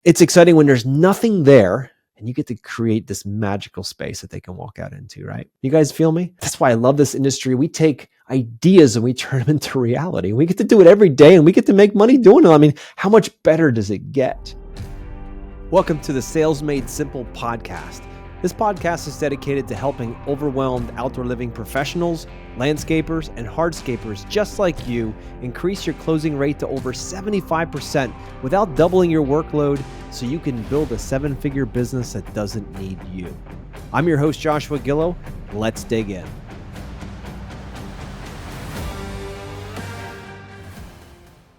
It's exciting when there's nothing there and you get to create this magical space that they can walk out into, right? You guys feel me? That's why I love this industry. We take ideas and we turn them into reality. We get to do it every day and we get to make money doing it. I mean, how much better does it get? Welcome to the Sales Made Simple podcast. This podcast is dedicated to helping overwhelmed outdoor living professionals, landscapers, and hardscapers just like you increase your closing rate to over 75% without doubling your workload so you can build a seven-figure business that doesn't need you. I'm your host, Joshua Gillow. Let's dig in.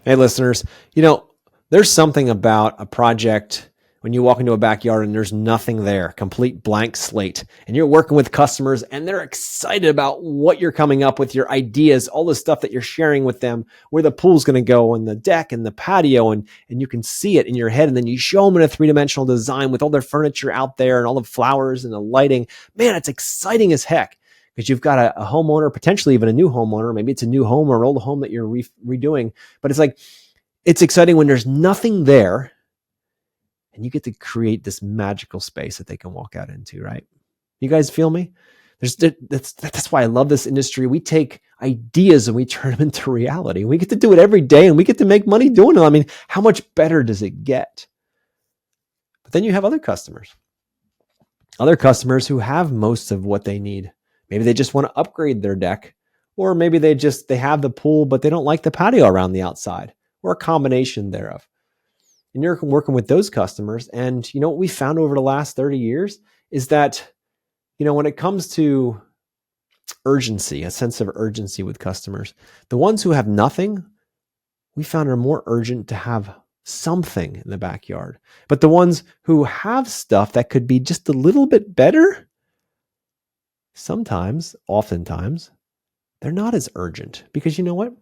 Hey, listeners, there's something about a project when you walk into a backyard and there's nothing there, complete blank slate, and you're working with customers and they're excited about what you're coming up with, your ideas, all the stuff that you're sharing with them, where the pool's going to go and the deck and the patio, and you can see it in your head. And then you show them in a three-dimensional design with all their furniture out there and all the flowers and the lighting. Man, it's exciting as heck because you've got a homeowner, potentially even a new homeowner. Maybe it's a new home or an old home that you're redoing. But it's exciting when there's nothing there and you get to create this magical space that they can walk out into, right? You guys feel me? That's why I love this industry. We take ideas and we turn them into reality. We get to do it every day and we get to make money doing it. I mean, how much better does it get? But then you have other customers who have most of what they need. Maybe they just want to upgrade their deck, or maybe they have the pool, but they don't like the patio around the outside, or a combination thereof. And you're working with those customers. And what we found over the last 30 years is that, when it comes to urgency, a sense of urgency with customers, the ones who have nothing, we found are more urgent to have something in the backyard. But the ones who have stuff that could be just a little bit better, oftentimes, they're not as urgent because you know what?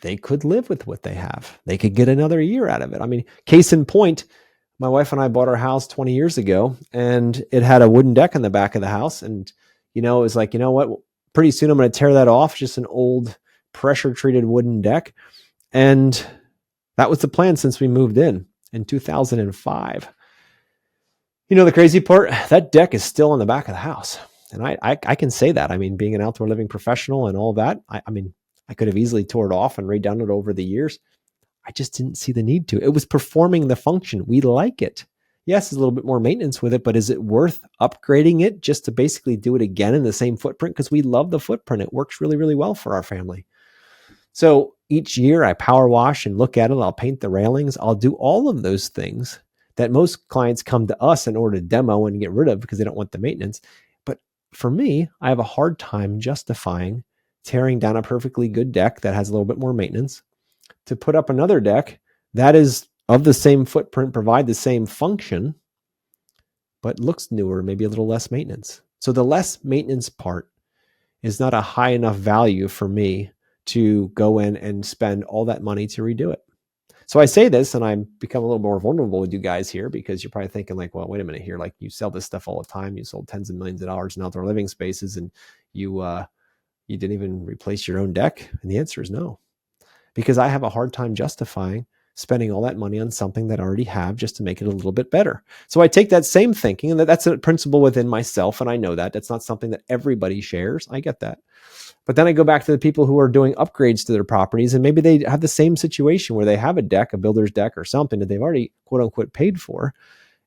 They could live with what they have. They could get another year out of it. I mean, case in point, my wife and I bought our house 20 years ago and it had a wooden deck in the back of the house. And, it was like, what? Pretty soon I'm going to tear that off. Just an old pressure treated wooden deck. And that was the plan since we moved in 2005. The crazy part, that deck is still in the back of the house. And I can say that. I mean, being an outdoor living professional and all that, I could have easily tore it off and redone it over the years. I just didn't see the need to. It was performing the function. We like it. Yes, there's a little bit more maintenance with it, but is it worth upgrading it just to basically do it again in the same footprint? Because we love the footprint. It works really, really well for our family. So each year I power wash and look at it. I'll paint the railings. I'll do all of those things that most clients come to us in order to demo and get rid of because they don't want the maintenance. But for me, I have a hard time justifying tearing down a perfectly good deck that has a little bit more maintenance to put up another deck that is of the same footprint, provide the same function, but looks newer, maybe a little less maintenance. So the less maintenance part is not a high enough value for me to go in and spend all that money to redo it. So I say this and I become a little more vulnerable with you guys here because you're probably thinking like, well, wait a minute here. Like you sell this stuff all the time. You sold tens of millions of dollars in outdoor living spaces and you didn't even replace your own deck? And the answer is no, because I have a hard time justifying spending all that money on something that I already have just to make it a little bit better. So I take that same thinking, and that's a principle within myself. And I know that that's not something that everybody shares. I get that. But then I go back to the people who are doing upgrades to their properties, and maybe they have the same situation where they have a deck, a builder's deck or something that they've already quote unquote paid for,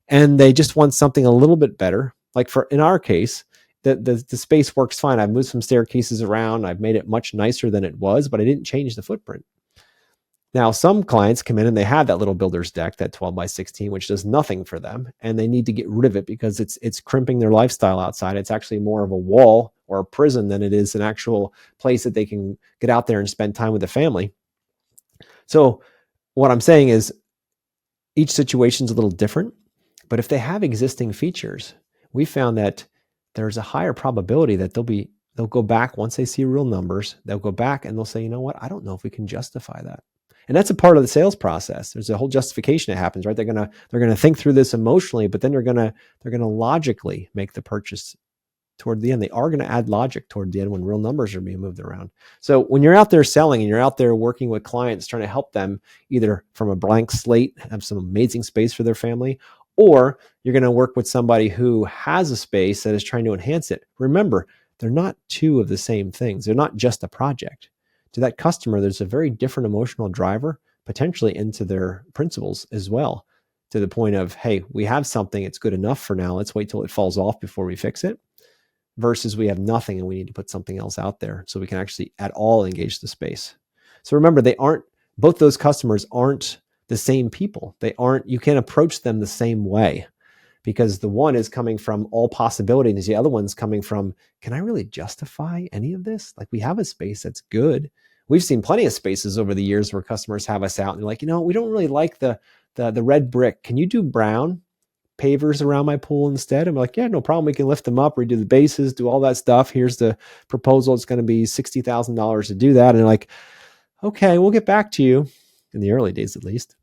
and they just want something a little bit better. Like in our case, the space works fine. I've moved some staircases around. I've made it much nicer than it was, but I didn't change the footprint. Now, some clients come in and they have that little builder's deck, that 12 by 16, which does nothing for them. And they need to get rid of it because it's crimping their lifestyle outside. It's actually more of a wall or a prison than it is an actual place that they can get out there and spend time with the family. So what I'm saying is each situation is a little different, but if they have existing features, we found that there's a higher probability that they'll go back once they see real numbers. They'll go back and they'll say, you know what? I don't know if we can justify that. And that's a part of the sales process. There's a whole justification that happens, right? They're gonna think through this emotionally, but then they're gonna logically make the purchase toward the end. They are going to add logic toward the end when real numbers are being moved around. So when you're out there selling and you're out there working with clients, trying to help them either from a blank slate, have some amazing space for their family, or you're going to work with somebody who has a space that is trying to enhance it. Remember, they're not two of the same things. They're not just a project. To that customer, there's a very different emotional driver, potentially into their principles as well, to the point of, hey, we have something, it's good enough for now. Let's wait till it falls off before we fix it. Versus we have nothing and we need to put something else out there so we can actually at all engage the space. So remember, both those customers aren't the same people. You can't approach them the same way, because the one is coming from all possibilities. The other one's coming from, can I really justify any of this? Like, we have a space that's good. We've seen plenty of spaces over the years where customers have us out and they're like, we don't really like the red brick. Can you do brown pavers around my pool instead? I'm like, yeah, no problem. We can lift them up, redo the bases, do all that stuff. Here's the proposal. It's going to be $60,000 to do that. And they're like, okay, we'll get back to you, in the early days at least.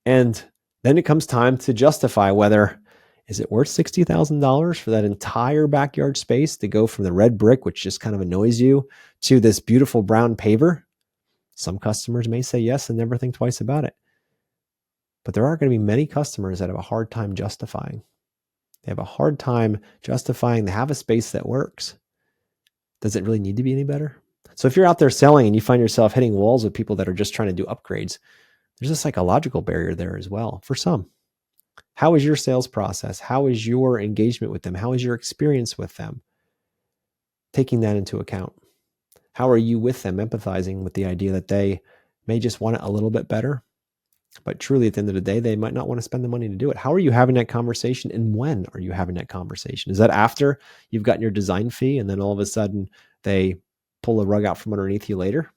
And then it comes time to justify whether, is it worth $60,000 for that entire backyard space to go from the red brick, which just kind of annoys you, to this beautiful brown paver? Some customers may say yes and never think twice about it. But there are going to be many customers that have a hard time justifying. They have a hard time justifying they have a space that works. Does it really need to be any better? So if you're out there selling and you find yourself hitting walls with people that are just trying to do upgrades, there's a psychological barrier there as well for some. How is your sales process? How is your engagement with them? How is your experience with them? Taking that into account. How are you with them, empathizing with the idea that they may just want it a little bit better, but truly at the end of the day, they might not want to spend the money to do it? How are you having that conversation, and when are you having that conversation? Is that after you've gotten your design fee and then all of a sudden they pull the rug out from underneath you later?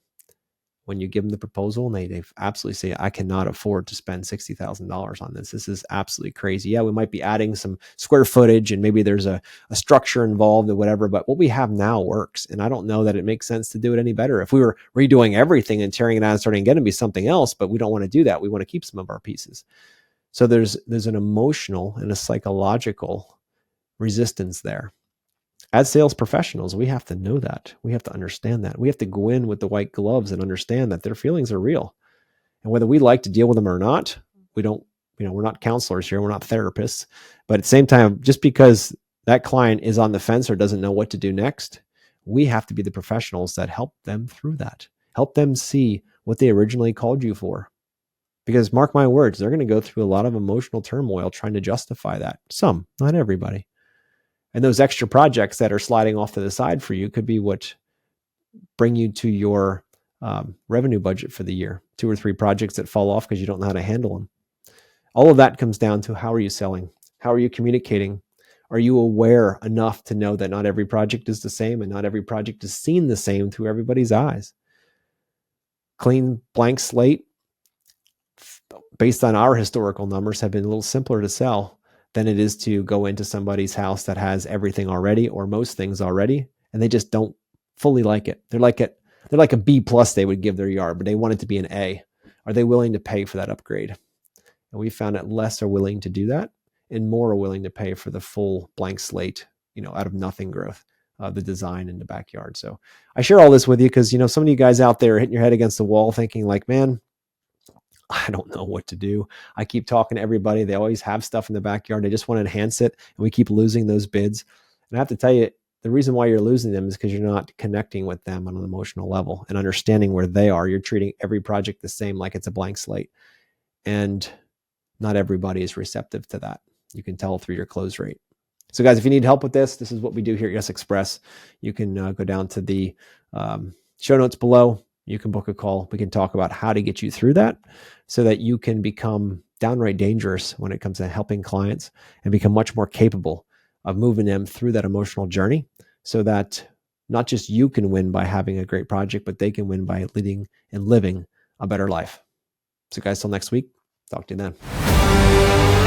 When you give them the proposal and they absolutely say, I cannot afford to spend $60,000 on this. This is absolutely crazy. Yeah, we might be adding some square footage and maybe there's a structure involved or whatever, but what we have now works. And I don't know that it makes sense to do it any better. If we were redoing everything and tearing it out and starting again, it'd be something else, but we don't want to do that. We want to keep some of our pieces. So there's an emotional and a psychological resistance there. As sales professionals, we have to know that. We have to understand that. We have to go in with the white gloves and understand that their feelings are real. And whether we like to deal with them or not, we're not counselors here. We're not therapists. But at the same time, just because that client is on the fence or doesn't know what to do next, we have to be the professionals that help them through that. Help them see what they originally called you for. Because mark my words, they're going to go through a lot of emotional turmoil trying to justify that. Some, not everybody. And those extra projects that are sliding off to the side for you could be what bring you to your revenue budget for the year. 2 or 3 projects that fall off because you don't know how to handle them. All of that comes down to, how are you selling? How are you communicating? Are you aware enough to know that not every project is the same and not every project is seen the same through everybody's eyes? Clean blank slate, based on our historical numbers, have been a little simpler to sell than it is to go into somebody's house that has everything already or most things already, and they just don't fully like it. They're like a B+ they would give their yard, but they want it to be an A. Are they willing to pay for that upgrade? And we found that less are willing to do that and more are willing to pay for the full blank slate, out of nothing growth, the design in the backyard. So I share all this with you because, some of you guys out there are hitting your head against the wall thinking like, man, I don't know what to do. I keep talking to everybody. They always have stuff in the backyard. They just want to enhance it. And we keep losing those bids. And I have to tell you, the reason why you're losing them is because you're not connecting with them on an emotional level and understanding where they are. You're treating every project the same, like it's a blank slate. And not everybody is receptive to that. You can tell through your close rate. So guys, if you need help with this is what we do here at Yes Express. You can go down to the show notes below. You can book a call. We can talk about how to get you through that so that you can become downright dangerous when it comes to helping clients and become much more capable of moving them through that emotional journey so that not just you can win by having a great project, but they can win by leading and living a better life. So guys, till next week, talk to you then.